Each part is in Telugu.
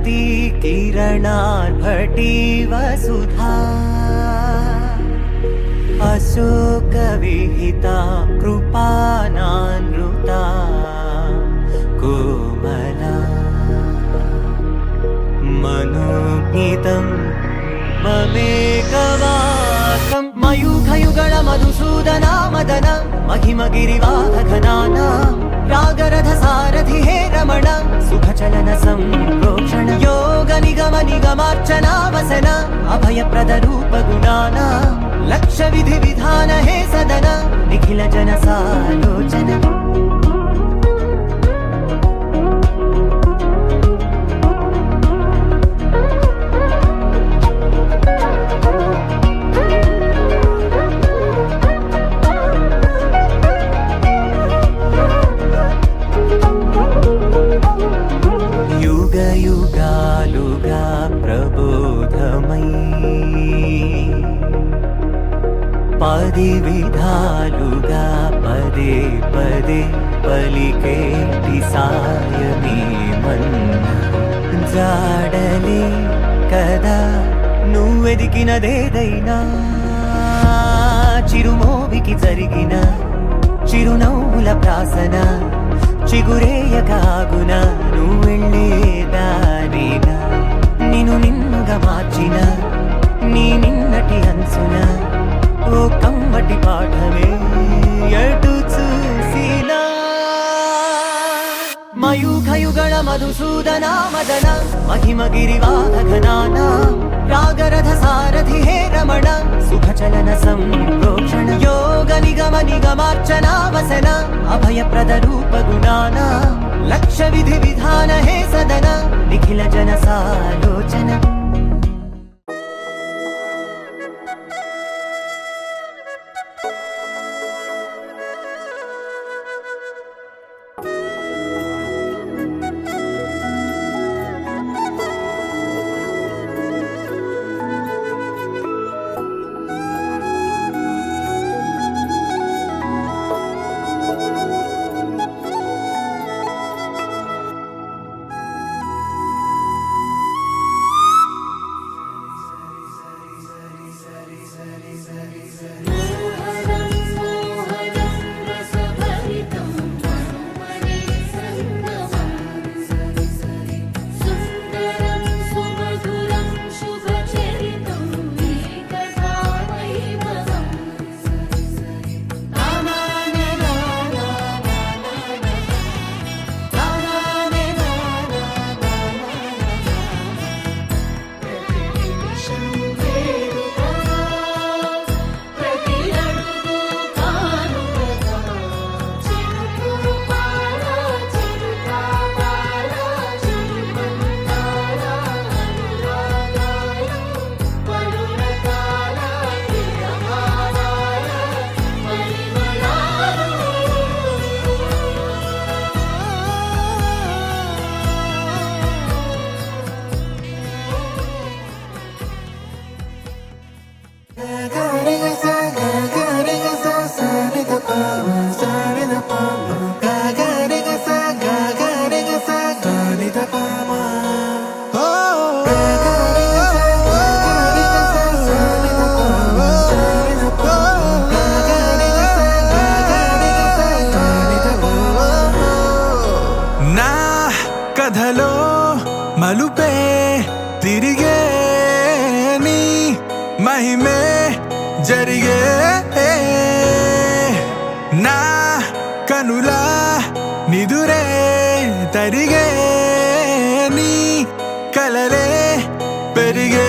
भारती किरणार्भटी वसुधा अशोकविहिता कृपानानृता कोमला मनोज्ञितं ममेकवाकं मयूखयुगल मधुसूदना मदन महिमगिरिवाहघनाना रागरथ सारथि हे रमण सुखचलन संप्रोक्षण योग निगम निगमार्चना वसन अभयप्रद रूप गुणाना लक्ष विधि विधान हे सदन निखिल जन सालोचन युग युगालुगा प्रबोधमयी पदि विधालुगा पदे पदे पलिकेटि सायमे मन्न जाडले कदा నువ్వెదికినదేదైనా చిరుమోవికి జరిగిన చిరునవ్వుల ప్రాసన చిగురేయకాగున నువ్వెళ్ళేదానేనా నిన్ను నిన్నుగా మార్చిన నీ నిన్నటి అంచున ఓ కమ్మటి పాఠమే ఎటు చూసినా మయూఖయుగళ మధుసూదనా మదన महिमगिरिवाहघनाना रागरथ सारथि हे रमण सुखचलन संप्रोक्षण योग निगम निगमार्चना वसन अभयप्रद रूप गुणाना लक्ष विधि विधान हे सदन निखिल जन सालोचन కథలో మలుపే తిరిగే నీ మహిమే జరిగే నా కనులా నిదురే తరిగే నీ కలలే పెరిగే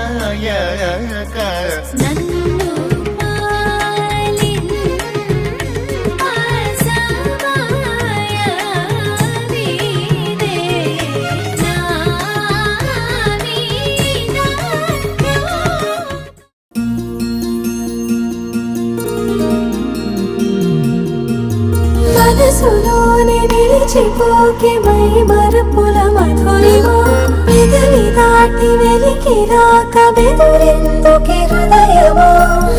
లోకనాయక మనసులోనే నిలిచిపోకే మై మరపుల మధురిమా పెదవి దాటి వెలికి రాక బెదురెందుకే హృదయమా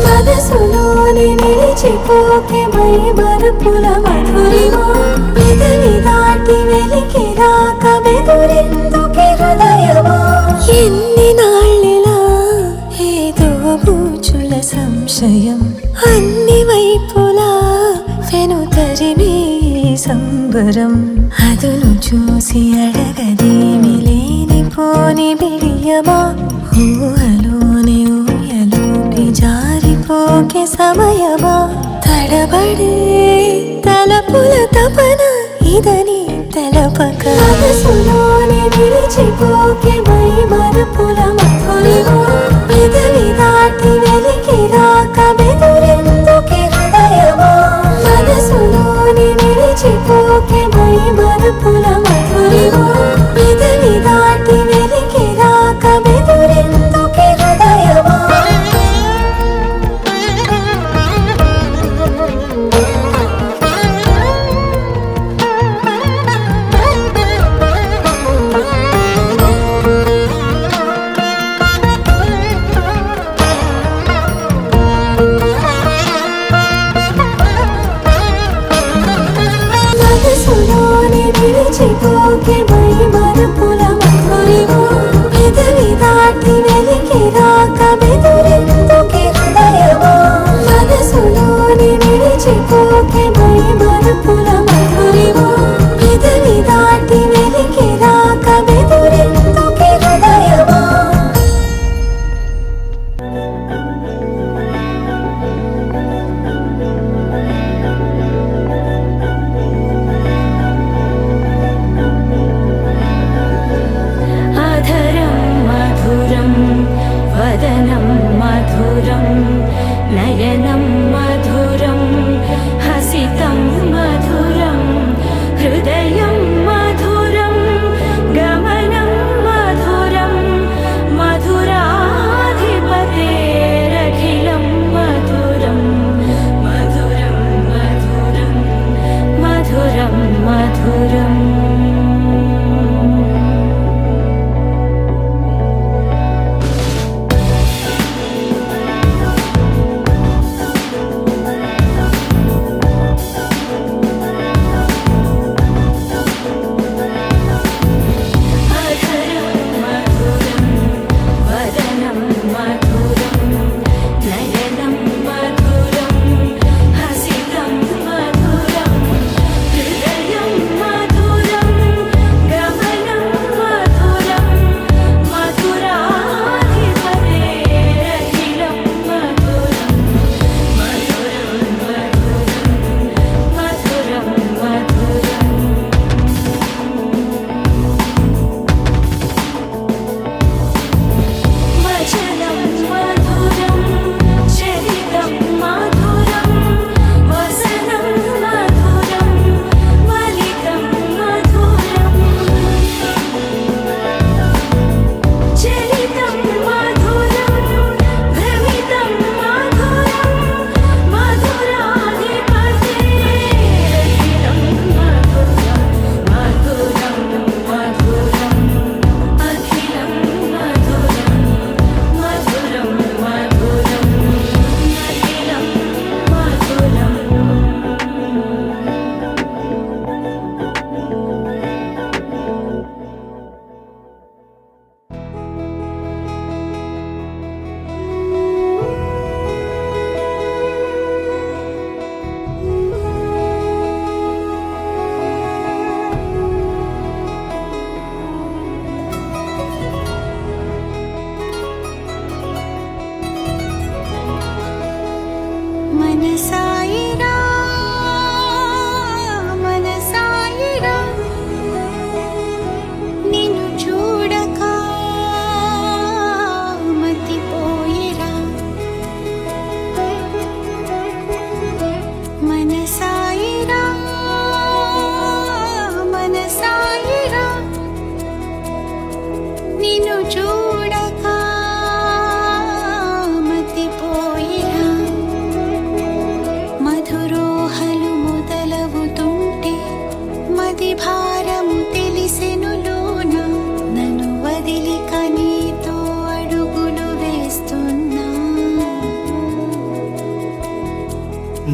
మనసులోనే నిలిచిపోకే మై మరపుల మధురిమా పెదవి దాటి వెలికి రాక బెదురెందుకే హృదయమా ఎన్ని నాళ్ళిలా ఏదో బూచుల సంశయం అన్ని వైపులా వెనుతరిమే సంబరం అదును చూసి అడగదేమి లేనిపోని బిడియమా ఊహలోని ఊయలోకి జారిపోకే సమయమా తడబడే తలపుల తపన ఇదని తెలపక మనసులోని నిలిచిపోకే మై మరపుల మధురిమా పెదవి దాటి వెలికి రాక బెదురెందుకే హృదయమా మనసులోని నిలిచిపోకే మై మరపుల మధురిమా పెదవి దాటి వెలికి రాక బెదురెందుకే హృదయమా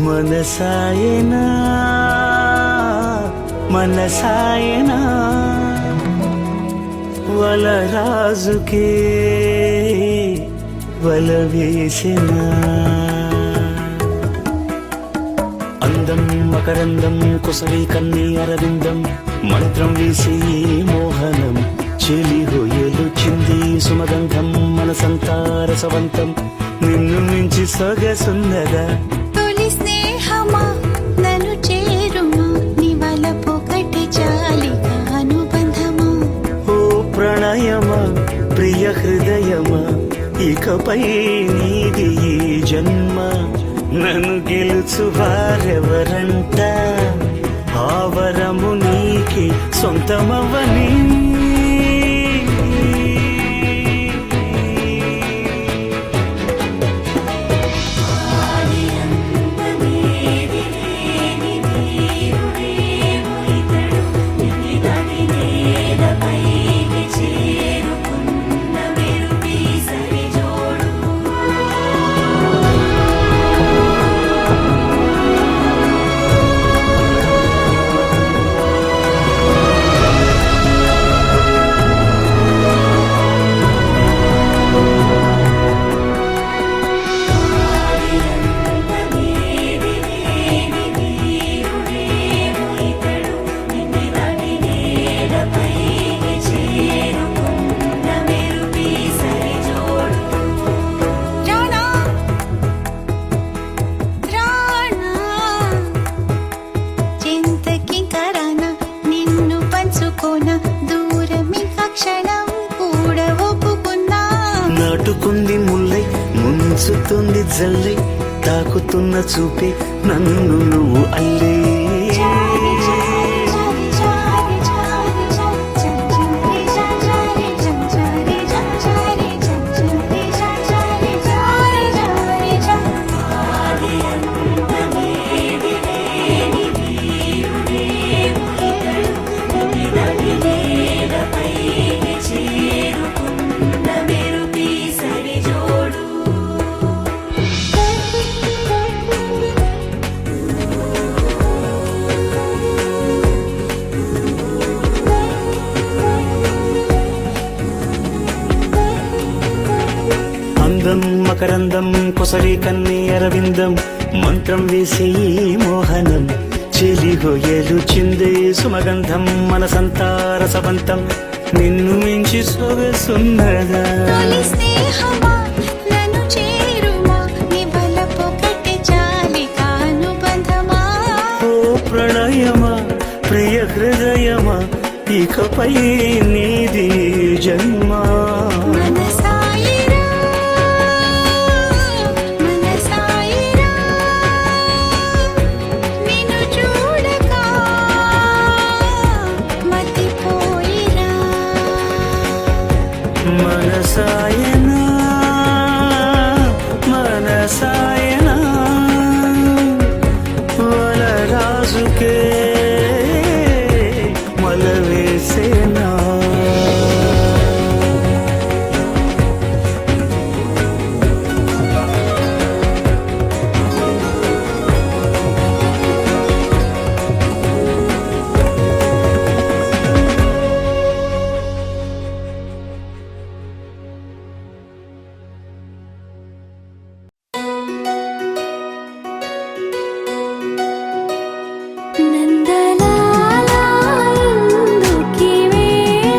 మనసాయనా మనసాయనా వలరాజుకే వల వేసినా అందం మకరందం కుసరి కన్ని అరవిందం మంత్రం వేసి మోహనం చెలి హొయలు చింది సుమగంధం మనసంతా రసవంతం నిన్ను మించి సొగసున్నదా తొలి స్నేహమా నన్ను చేరుమా నివల పొకటి చాలిగా అనుబంధమా ఓ ప్రణయమా ప్రియ హృదయమా ఇకపై నీది ఈ జన్మ నన్ను గెలుచు వారెవరంట ఆవరము నీకి సొంతమవని నాటుకుంది ముల్లై ముంచుతుంది జల్లై తాకుతున్న చూపే నన్ను నువ్వు అల్లే అందం మకరందం కొసరి కన్ని అరవిందం మంత్రం వేసి మోహనం చెలి హొయలు చిందే సుమగంధం మనసంతా రసవంతం నిన్ను మించి సొగసున్నదా తొలి స్నేహమా నన్ను చేరుమా నివల పొకటి చాలిగా అనుబంధమా ఓ ప్రణయమా ప్రియ హృదయమా ఇకపై నీది జన్మ మనసాయిరా మనసాయిరా నిన్ను చూడక మతిపోయిరా మనసాయనా మనసాయనా వలరాజుకే మల వేసేనా నందలాలా ఎందుకీ వేళ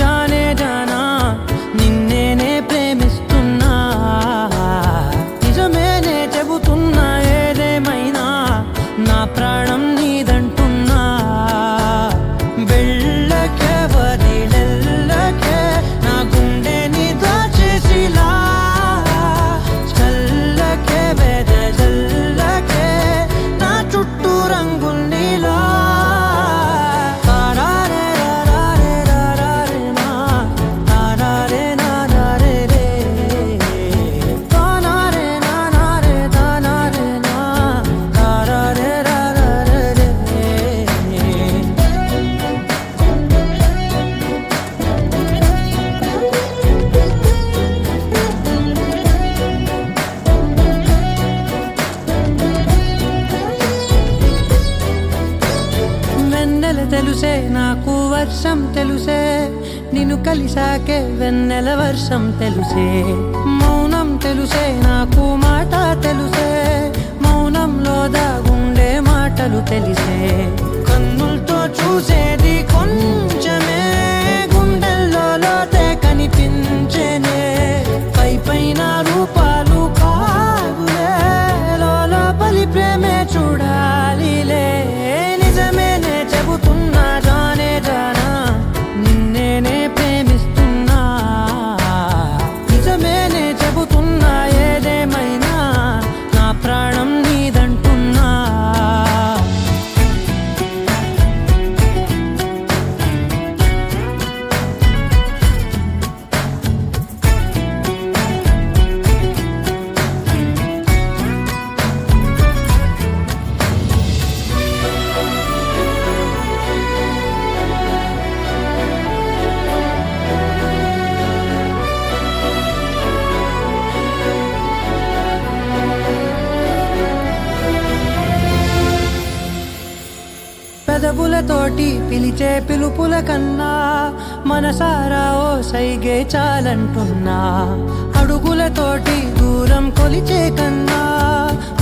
జానే జానా నిన్నేనే ప్రేమిస్తున్నా నిజమేనే చెబుతున్నా ఏదేమైనా నా ప్రాణం నీదంటున్నా వెళ్ళకే వదిలెళ్ళకే నా గుండెని దాచేసిలా చల్లకే వెదజల్లకే నా చుట్టూ రంగుల్నిలా తారారే రారే రారే నా తారారే నారే రే తానారే నారే తానారే నా తారారే రారే రే వెన్నెల తెలుసే నాకు వర్షం తెలుసే నిన్ను కలిసాకే వెన్నెల వర్షం తెలుసే మౌనం తెలుసే నాకు మాట తెలుసే మౌనంలో దాగుండే మాటలు తెలిసే కన్నులతో చూసేది కొంచెమే గుండెల్లో లోతే కనిపించేనే పై పైన రూపాలు కాదులే లోపలి ప్రేమే చూడాలిలే నిజమేనే చెబుతున్నా జానే జానా నిన్నేనే ప్రేమిస్తున్నా నిజమేనే చెబుతున్నా ఏదేమైనా నా ప్రాణం నీదంటున్నా పెదవులతోటి పిలిచే పిలుపుల కన్నా మనసారా ఓ సైగే చాలంటున్నా అడుగులతోటి దూరం కొలిచే కన్నా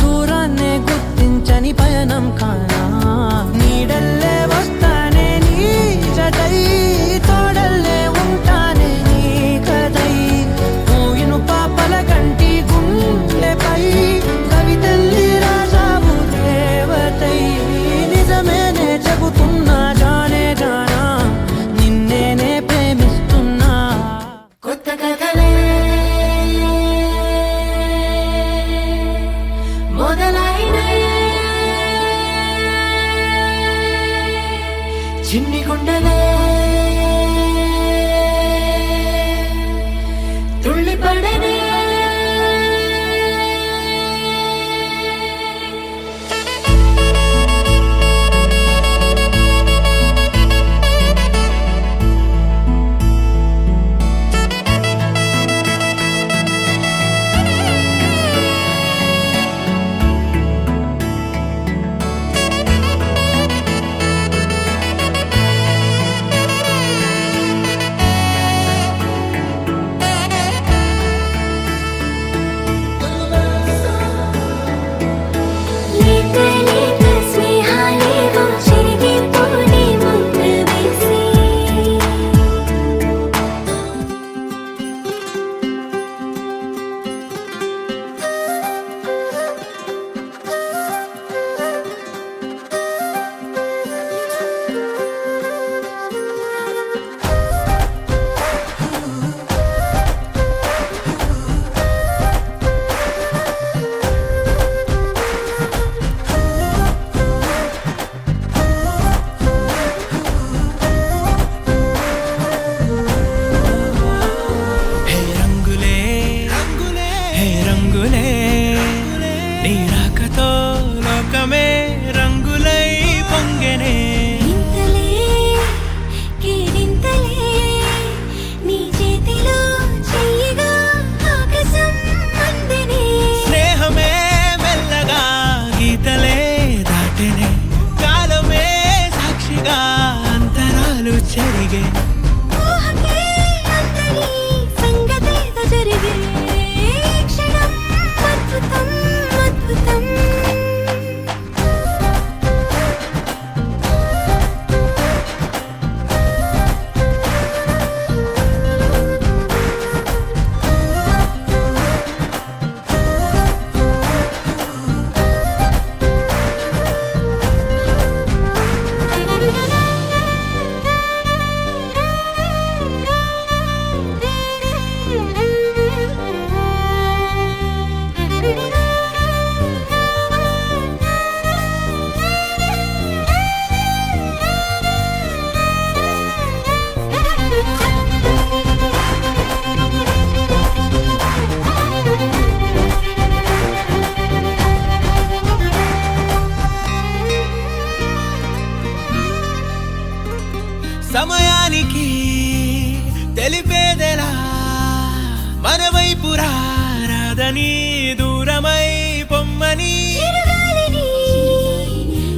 దూరాన్నే గుర్తించని పయనం కానా నీడల్లే వస్తానే నీ జతై తోడల్లే ఉంటానే నీ కదై మూయిను పాపల కంటి గుండెపై కవితల్లి రాజావు దేవతై నిజమేనే చెబుతున్నా జానే జానా నిన్నేనే ప్రేమిస్తున్నా కొత్త కథలే మొదలైనయే చిన్ని గుండెలే తుళ్ళిపడనే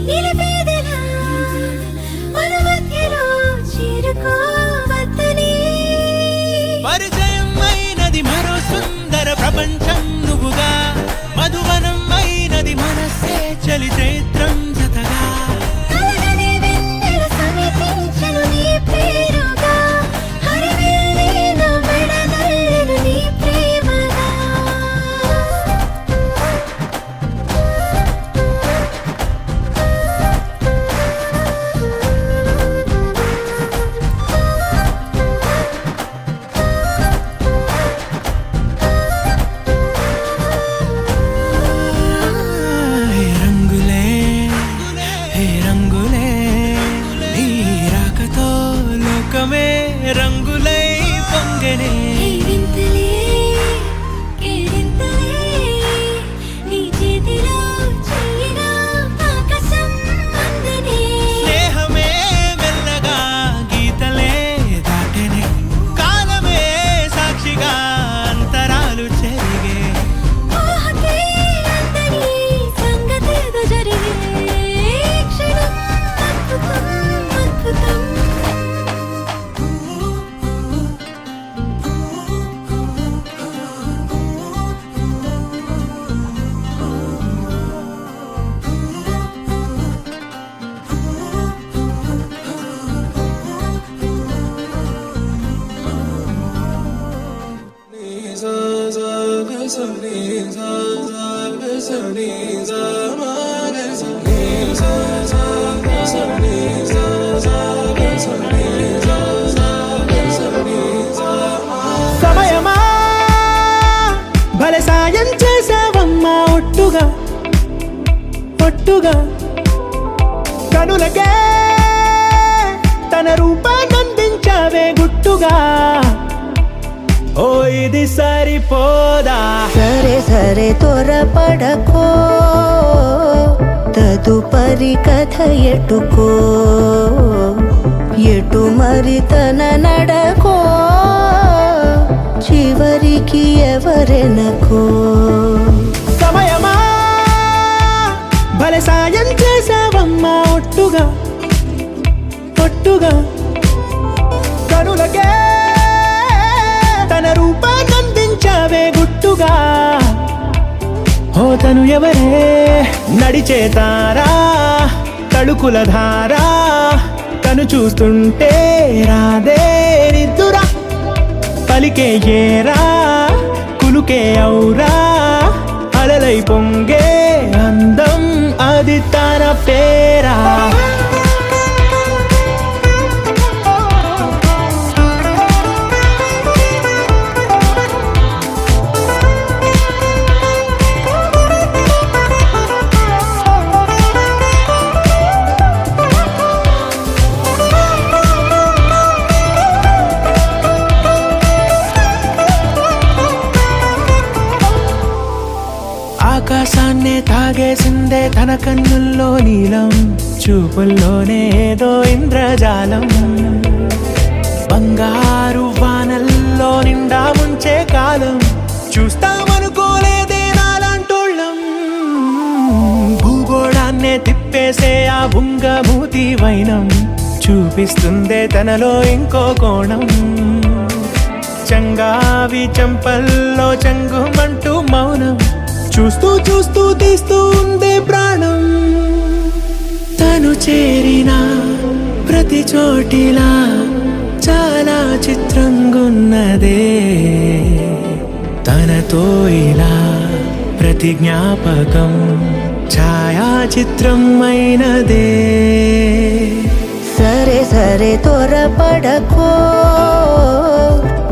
నిలిపేదెలా మన మధ్యలో చేరుకోవద్దని పరిచయం అయినది మరో సుందర ప్రపంచం నువ్వుగా మధువనం అయినది మనస్సే చలి చైత్రం జతగా కలగని వెన్నెల సమీపించను నీ పేరుగా హరివెల్లి నా మెడదల్లెను నీ ప్రేమగా హే రంగులే హే రంగులే నీ రాకతో లోకమే రంగులై పొంగనే ఈ వింతలే కేరింతలే నీ చేతిలో చెయ్యిగా ఆకాశం అందనే స్నేహమే మెల్లగా గీతలే దాటెనే కాలమే సాక్షిగా అంతరాలు చెరిగే ఊహకే అందని సంగతేదో జరిగే క్షణం అద్భుతం అద్భుతం సమయమా భలే సాయం చేసావమ్మా ఒట్టుగా ఒట్టుగా కనులకే తన రూపాన్నందించావే గుట్టుగా ఓ ఇది సరిపోదా సరే సరే త్వరపడకో తదుపరి కథ ఎటుకో ఎటు మరి తన నడకో చివరికి ఎవరెనకో సమయమా భలే సాయం చేసావమ్మా ఒట్టుగా ఒట్టుగా కనులకే తన రూపాన్నందించావే గుట్టుగా ఓ తను ఎవరే నడిచే తారా తళుకుల ధారా తను చూస్తుంటే రాదే నిద్దురా పలికే ఏరా కులుకే ఔరా అలలై పొంగే అందం అది తన పేరా ఆకాశాన్నే తాగేసిందే తన కన్నుల్లో నీలం చూపుల్లోనే ఏదో ఇంద్రజాలం బంగారు వానల్లో నిండా ముంచే కాలం చూస్తామనుకోలేదే నాలాంటోళ్ళం భూగోళాన్నే తిప్పేసే ఆ బుంగమూతి వైనం చూపిస్తుందే తనలో ఇంకో కోణం చంగావి చంపల్లో చంగుమంటూ మౌనం చూస్తూ చూస్తూ తీస్తూ ఉందే ప్రాణం తను చేరిన ప్రతి చోటిలా చాలా చిత్రంగున్నదే తనతో ఇలా ప్రతి జ్ఞాపకం ఛాయాచిత్రం అయినదే సరే సరే త్వరపడకో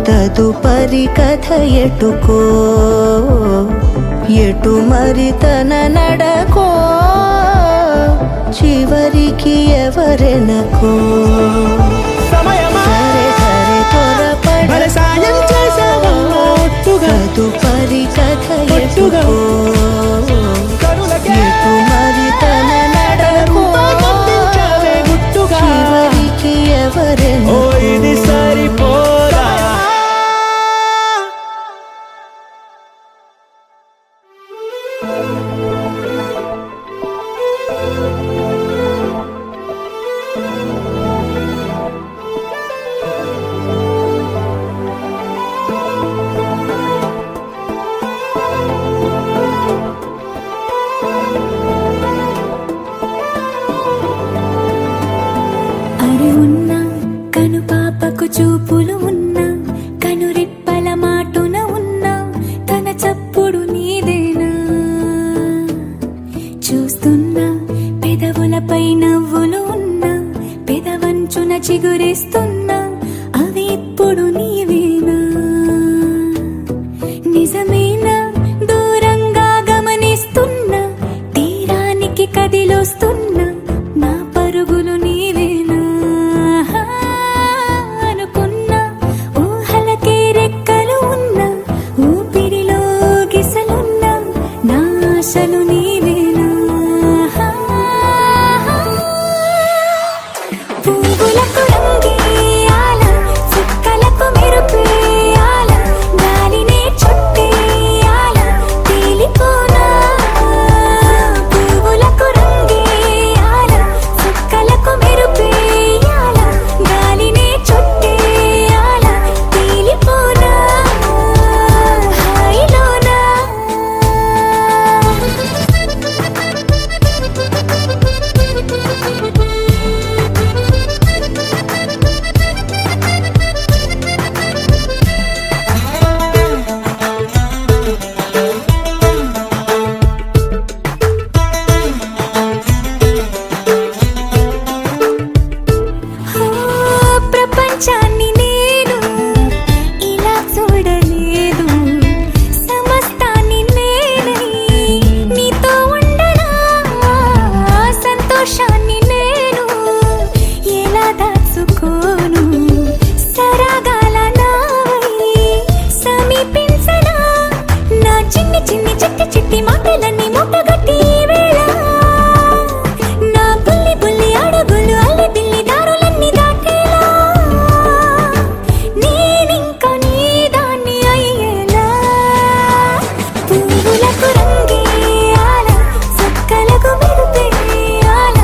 తదుపరి కథ ఎటుకో ఎటు మరి తన నడకో చివరికి ఎవరెనకో సమయమా సరే సరే భలే సాయం చేసావమ్మా ఒట్టుగా తదుపరి కథ ఒట్టుగా ఎటుకో కనులకే ఎటు మరి తన నడకో రూపాన్నందించావే గుట్టుగా చివరికి ఓ ఎవరెనకో ఇది సరిపోదా ఉన్నా కను పాపకు చూపులు ఉన్నా కను రెప్పల మాటున ఉన్నా తన చప్పుడు నీదేనా చూస్తున్నా పెదవులపై నవ్వులు ఉన్నా పెదవంచున చిగురిస్తున్నా అవి ఇప్పుడు నీవేనా నిజమేనా దూరంగా గమనిస్తున్నా తీరానికి కదిలొస్తున్నా నా పరుగులు నీవేనా అనుకున్నా ఊహలకే రెక్కలు ఉన్నా ఊపిరిలో గిసలున్నా నా ఆశలు నీవేనా పువ్వులకు రంగేయాల చుక్కలకు మెరుపేయాల గాలినే చుట్టేయాల తేలిపోనా పువ్వులకు రంగేయాల చుక్కలకు మెరుపేయాల గాలినే చుట్టేయాల తేలిపోనా హాయిలోనా ప్రపంచాన్ని నేను ఇలా చూడలేదు సమస్తాన్ని నేనై నీతో ఉండనా సంతోషాన్ని నేను ఎలా దాచుకోను సరాగాల నావై సమీపించనా నా చిన్ని చిన్ని చిట్టి చిట్టి మాటలన్నీ మూటగట్టి ఈ వేళ నా బుల్లి బుల్లి అడుగులు అల్లి బిల్లి దారులన్నీ దాటేలా నేనింక నీ దాన్ని అయ్యేలా పువ్వులకు రంగేయాల చుక్కలకు మెరుపేయాల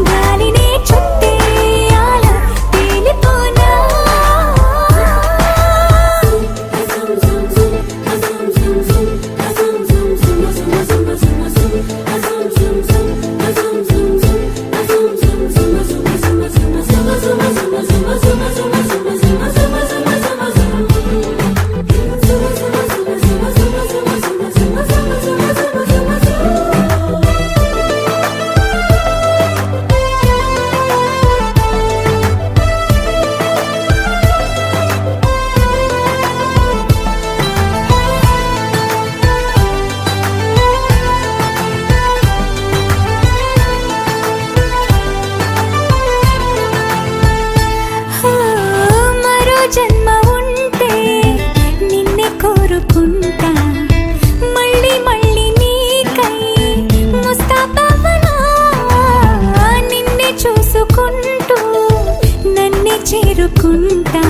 గాలినే చుట్టేయాల తేలిపోనా మరో జన్మ ఉంటే నిన్నే కోరుకుంటా మళ్ళీ మళ్ళీ నీకై ముస్తాబవ్వనా నిన్నే చూసుకుంటూ నన్నే చేరుకుంటా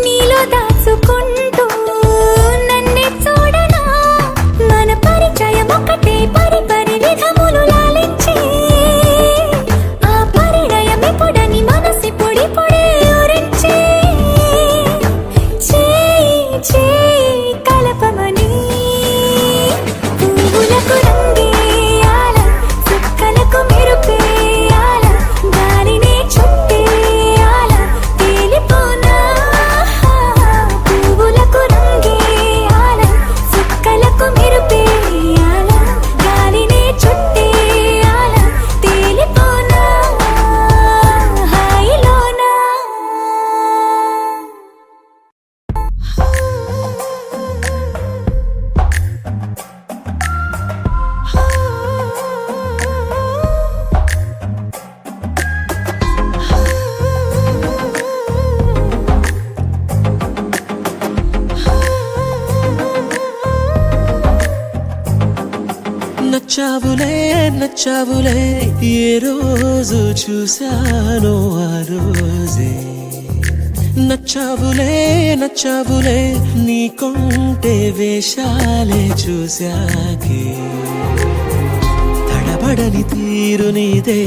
నీలో దాచుకుంటూ నన్నే చూడనా మన పరిచయం ఒకటే పరి పరి విధములు లాలించి ఆ పరిణయం ఎప్పుడని మనసి పొడి పొడి ఊరించి చేయి చేయి కలపమని పువ్వులకు రంగేయాల చుక్కలకు మెరుపేయాల గాలినే చుట్టేయాల తేలిపోనా పువ్వులకు రంగేయాల చుక్కలకు మెరుపేయాల గాలినే చుట్టేయాల తేలిపోనా హాయిలోనా నచ్చావులే నచ్చావులే ఏ రోజు చూశానో ఆ రోజే నచ్చావులే నచ్చావులే నీకుంటే వేషాలే చూశాకే తడబడని తీరు నీదే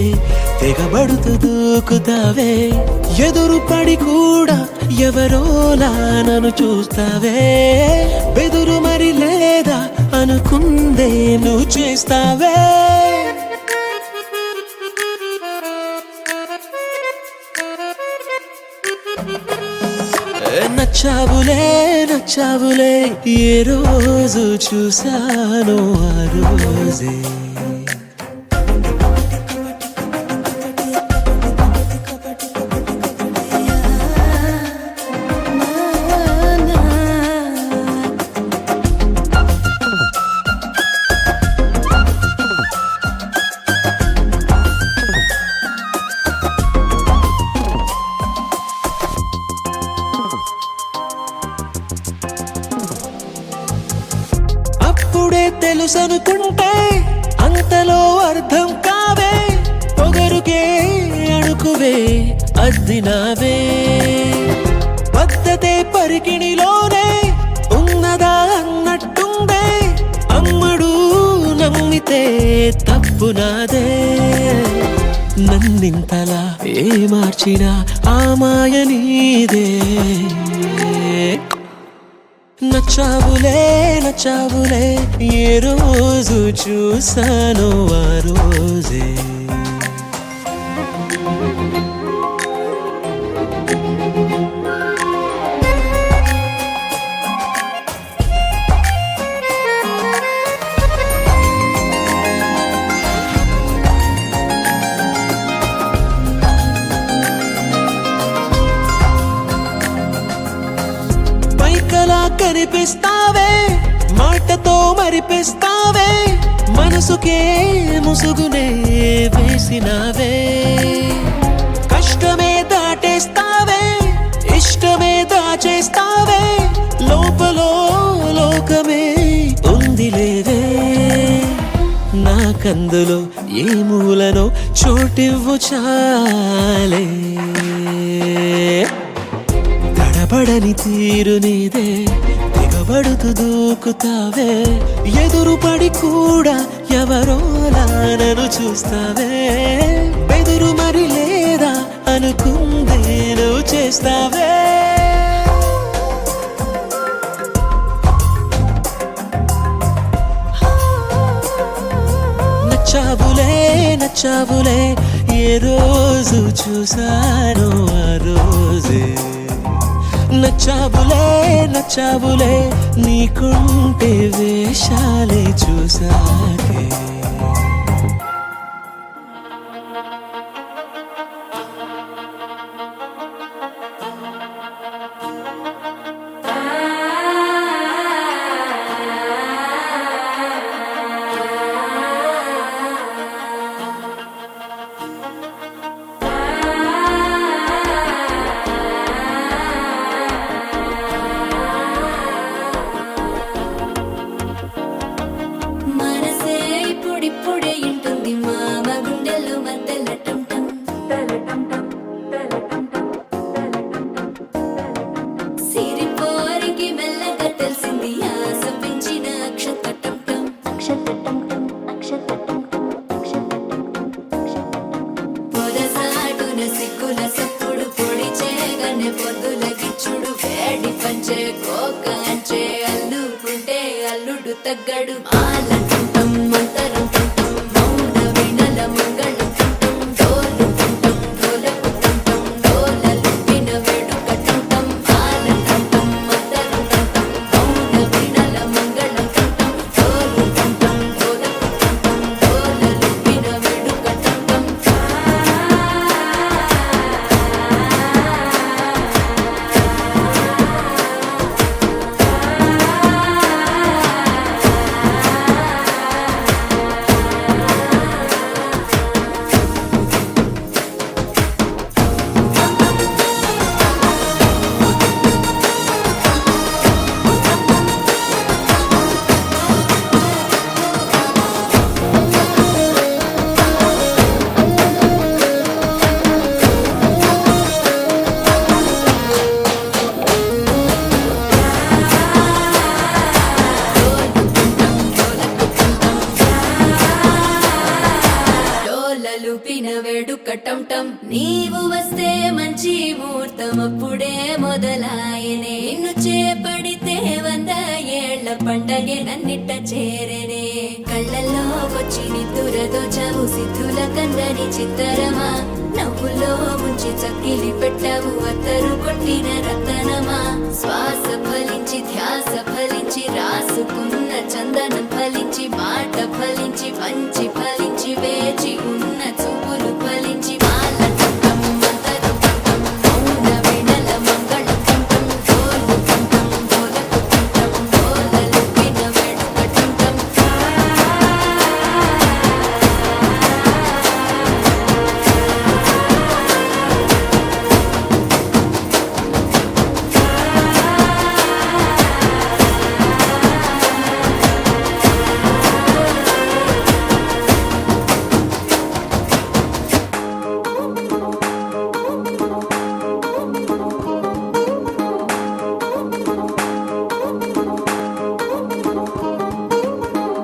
తెగబడుతూ దూకుతావే ఎదురు పడి కూడా ఎవరోలా నన్ను చూస్తావే బెదురు మరి లేదా అనుకుందే నువ్వు చేస్తావే నచ్చావులే నచ్చావులే ఏ రోజు చూశాను ఆ రోజే అప్పుడే తెలుసనుకుంటే అంతలో అర్థం కావే పొగరుకే అణుకువే అద్దినావే పద్ధతే పరికిణిలోనే ఉన్నదా అన్నట్టుందే అమ్మడు నమ్మితే తప్పు నాదే నన్నింతలా ఏ మార్చినా ఆ మాయ నీదే నచ్చావులే నచ్చావులే ఏ రోజు చూశాను ఆ రోజే పైకలా కనిపిస్తావే మాటతో మరిపిస్తావే మనసుకే ముసుగునే వేసినావే కష్టమే దాటేస్తావే ఇష్టమే దాచేస్తావే లోపలో లోకమే ఉంది లేవే నాకందులో ఏ మూలనో చోటివ్వు చాలే తడబడని తీరు నీదే దిగబడుతూ దూకుతావే ఎదురుపడి కూడా ఎవరోలా నన్ను చూస్తావే బెదురు మరి లేదా అనుకుందే నువ్వు చేస్తావే నచ్చావులే నచ్చావులే ఏ రోజు చూశాను ఆ రోజే నచ్చావులే నచ్చావులే నీకుంటే వేషాలే చూసాకే మనసే ఇప్పుడిప్పుడే ఇంటుంది మామ గుండెల్లో మధ్యలో టంటం సిరిపోరికి మెల్లగా తెలిసింది ఆశ పెంచిన అక్షతటం పొదసాటున సిక్కుల సప్పుడు పొడి చేయగానే పొద్దుల గిచ్చుడు వేడి పంచే కోకంచే అల్లుకుంటే అల్లుడు తగ్గడు ఆలంటుంటం మంతరం టుంటం మౌన వినల మంగళం టుంటం డోలు టుంటం డోలకు టుంటం డోలలు విన వేడుక టుంటం ఆలంటుంటం మంతరం టుంటం మౌన వినల మంగళం టుంటం డోలు టుంటం డోలకు టుంటం డోలలు విన వేడుక టుంటం లూపిన వేడుక టం నీవు వస్తే మంచి ముహూర్తం అప్పుడే మొదలాయనే నిన్ను చేపడితే 100 ఏళ్ల పండగే నన్నిట్ట చేరనే కళ్ళల్లో వచ్చి నిద్దురతో చవు సిద్ధుల కందని చిత్తరమా నవ్వులో ముంచి చక్కిలి పెట్టవు అత్తరు కొట్టిన రతనమా శ్వాస ఫలించి ధ్యాస ఫలించి రాసుకున్న చందనం ఫలించి మాట ఫలించి పంచి ఫలించి వేచి ఉన్న చూపులు ఫలించి మాల కుంటం మంతరు కుంటం మౌన వీణల మంగళ కుంటం డోలు కుంటం డోలకు కుంటం డోలలు విన వేడుక కుంటం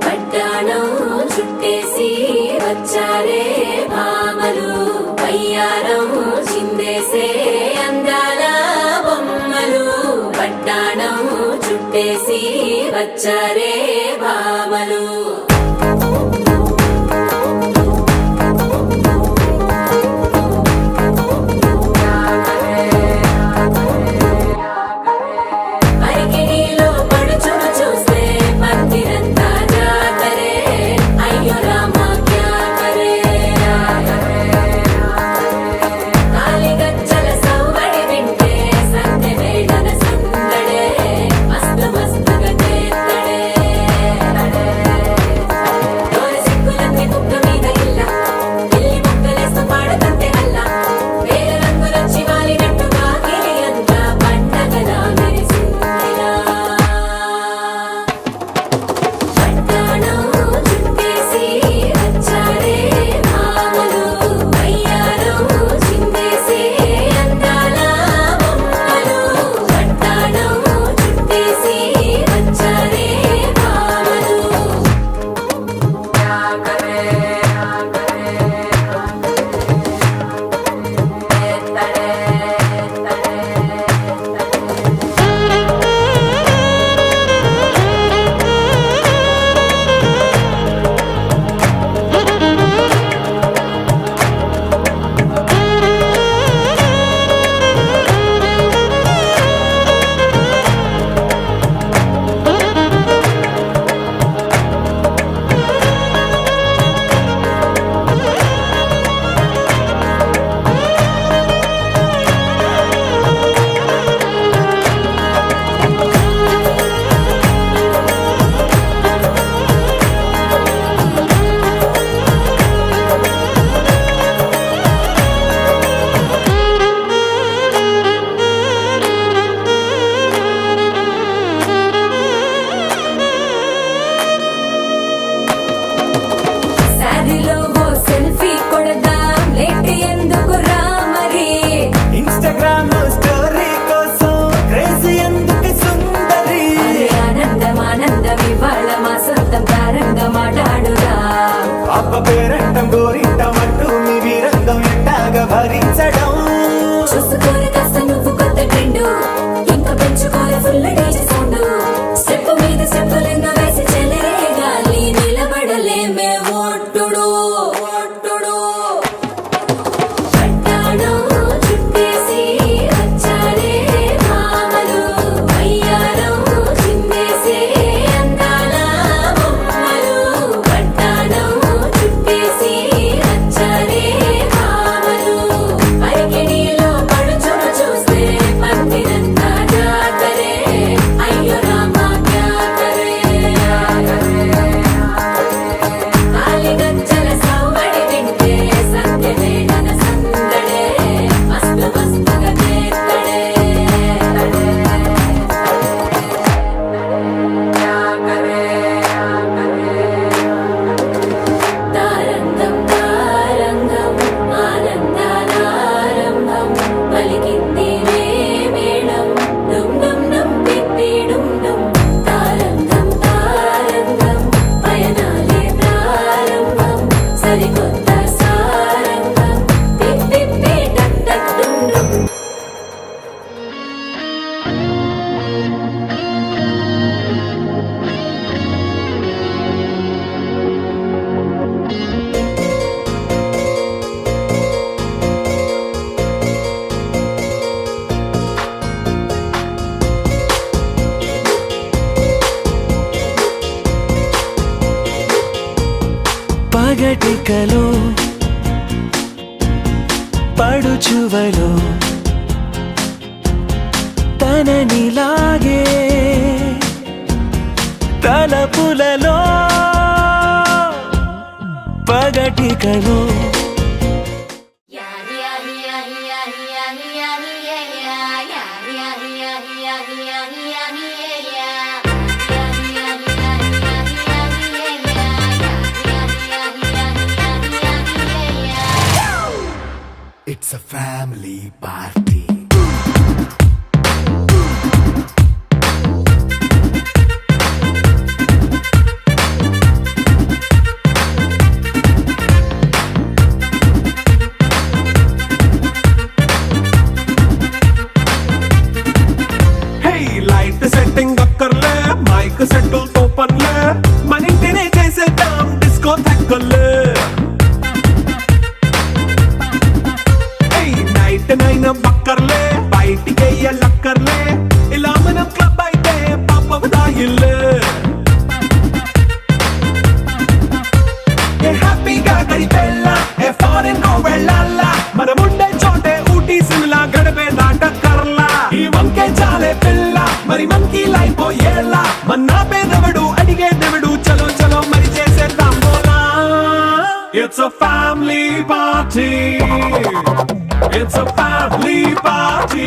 పట్టాణం చుట్టేసి వచ్చారే భామలు వయ్యారం చిందేసే అందాల బొమ్మలు పట్టాణం చుట్టేసి వచ్చారే భామలు అరికిణీలో పడుచును చూస్తే పందిరంతా జాతరే అయ్యో రామా క్యా కరే కాలిగజ్జల సౌవడి వింటే సంధ్య వేళన సందడే మస్తు మస్తుగా చేత్తడే డోలు సిక్కులన్నీ కుక్క మీద ఇల్ల పిల్లి ముక్కలేస్తూ పాడుతుంటే అల్ల వేల రంగులొచ్చి వాలినట్టుగా గిలియంతా పండగలా మెరిసిందిలా పట్టాణం చుట్టేసి వచ్చారే భామలు వయ్యారం చిందేసే అందాల బొమ్మలు పట్టాణం చుట్టేసి వచ్చారే భామలు శారీలో ఓ సెల్ఫీ కొడదాం లేట్ ఎందుకు రా మరి ఇన్స్టాగ్రామ్ స్టోరీ కోసం క్రేజీ ఎందుకు సుందరి అరే ఆనందం ఆనందం ఇవాళ మా సొంతం తారంగా మాట్లాడురా అప్ప పేరంటం గోరింటం అంటూ మీ వీరంగం ఎట్టాగా భరించడం చూసుకోరు కాస్త నువ్వు కొత్త ట్రెండ్ ఇంకా పెంచుకోరు ఫుల్ డీజే సౌండ్ స్టెప్ మీద స్టెప్పులెన్నో వేసి చెలరే గాలి నిలబడలేమే ఒట్టుడు ఒట్టుడు పట్టాణం చుట్టేసి వచ్చారే భామలు వయ్యారం చిందేసే అందాల బొమ్మలు పట్టాణం చుట్టేసి వచ్చారే భామలు అరికిణీలో పడుచును చూస్తే పందిరంతా జాతరే అయ్యో రామా క్యా కరే కాలిగజ్జల సౌవడి పట్టికలో పడుచువలో తననిలాగే తలపులలో పగటికలో It's a family party. Hey, light setting అక్కర్లే మైక్ సెట్టుల్ తో పనిలే మన ఇంటినే చేసేద్దాం డిస్కో థక్కర్లే నైట్ నైన్ బక్కర్లే బయటికి లక్కర్లే ఇలా మనం క్లబ్ అయితే పాపం దాయిల్లే హ్యాపీగా గడిపెళ్ళ ఏ ఫారెన్ కో వెళ్ళాల మనం ఉండే చోటే ఊటీ సిమ్లా గడిపే దాటక్కర్లా ఈ వంకే చాలే పిల్ల మరి మనకి లైఫ్ ఏళ్ళ మన్నా పేదవడు అడిగేదెవడు చలో చలో మరి చేసేద్దాం బోలా It's a family party. It's a family party.